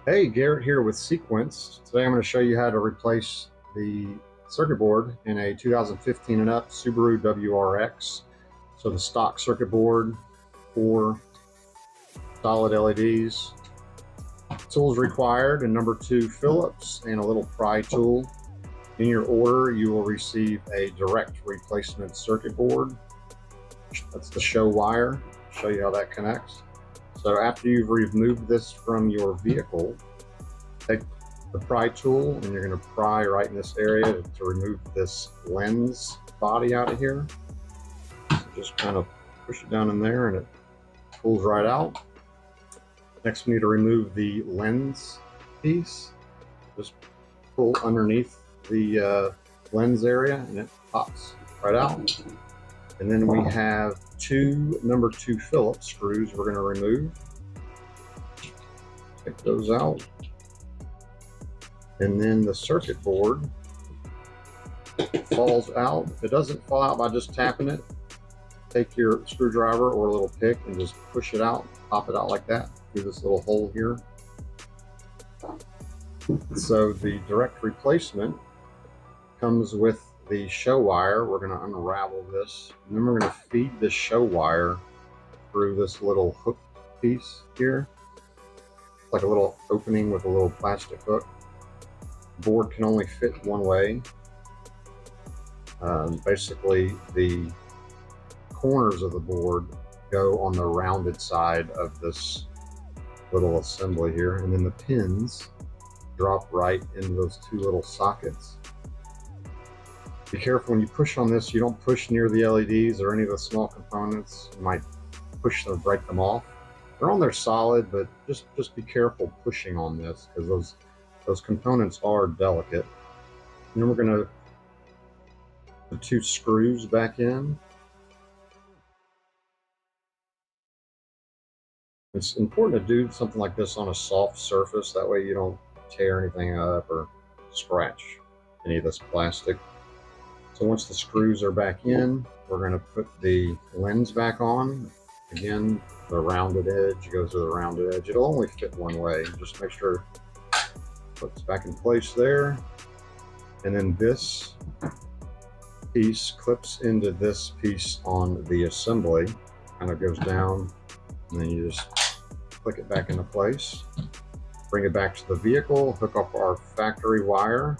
Hey, Garrett here with Sequence. Today I'm going to show you how to replace the circuit board in a 2015 and up Subaru WRX. So the stock circuit board, 4 solid LEDs, tools required, and number 2 Phillips and a little pry tool. In your order, you will receive a direct replacement circuit board. That's the show wire. I'll show you how that connects. So after you've removed this from your vehicle, take the pry tool and you're going to pry right in this area to remove this lens body out of here. So just kind of push it down in there and it pulls right out. Next, we need to remove the lens piece. Just pull underneath the lens area and it pops right out. And then we have 2 number 2 Phillips screws we're going to remove. Take those out. And then the circuit board falls out. If it doesn't fall out by just tapping it, take your screwdriver or a little pick and just push it out, pop it out like that through this little hole here. So the direct replacement comes with the show wire. We're going to unravel this, and then we're going to feed this show wire through this little hook piece here. It's like a little opening with a little plastic hook. The board can only fit one way. Basically, the corners of the board go on the rounded side of this little assembly here, and then the pins drop right into those 2 little sockets. Be careful when you push on this, you don't push near the LEDs or any of the small components. You might push them, break them off. They're on there solid, but just be careful pushing on this because those components are delicate. And then we're going to put 2 screws back in. It's important to do something like this on a soft surface. That way you don't tear anything up or scratch any of this plastic. So once the screws are back in, we're going to put the lens back on. Again, the rounded edge goes to the rounded edge. It'll only fit one way. Just make sure it puts back in place there. And then this piece clips into this piece on the assembly. Kind of goes down, and then you just click it back into place. Bring it back to the vehicle, hook up our factory wire,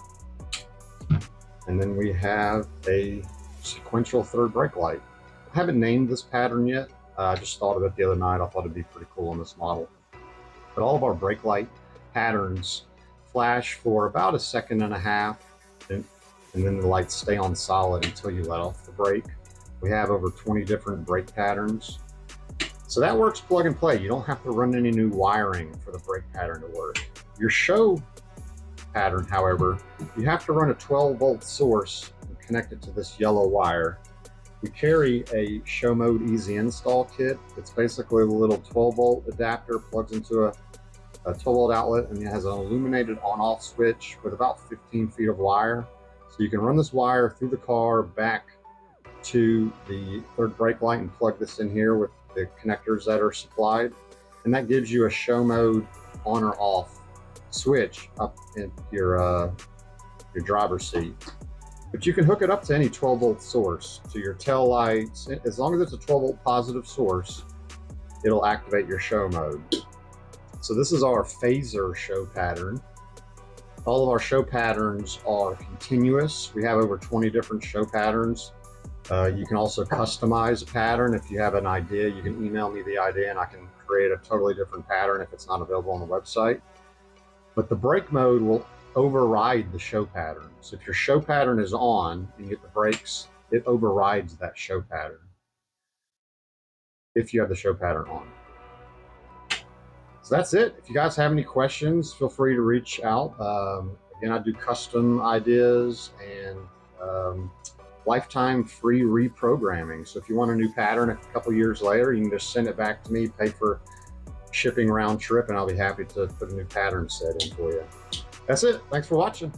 and then we have a sequential third brake light. I haven't named this pattern yet. I just thought of it the other night. I thought it'd be pretty cool on this model. But all of our brake light patterns flash for about 1.5 seconds, and then the lights stay on solid until you let off the brake. We have over 20 different brake patterns. So that works plug and play. You don't have to run any new wiring for the brake pattern to work. Your show pattern, however, you have to run a 12-volt source and connect it to this yellow wire. We carry a show mode easy install kit. It's basically a little 12-volt adapter, plugs into a 12-volt outlet, and it has an illuminated on-off switch with about 15 feet of wire. So you can run this wire through the car back to the third brake light and plug this in here with the connectors that are supplied. And that gives you a show mode on or off switch up in your driver's seat. But you can hook it up to any 12-volt source, to your tail lights. As long as it's a 12-volt positive source, it'll activate your show mode. So this is our phaser show pattern. All of our show patterns are continuous. We have over 20 different show patterns. You can also customize a pattern. If you have an idea, you can email me the idea and I can create a totally different pattern if it's not available on the website. But the brake mode will override the show pattern. So if your show pattern is on and you hit the brakes, it overrides that show pattern if you have the show pattern on. So that's it. If you guys have any questions, feel free to reach out. Again, I do custom ideas and lifetime free reprogramming. So if you want a new pattern a couple years later, you can just send it back to me, pay for shipping round trip, and I'll be happy to put a new pattern set in for you. That's it. Thanks for watching.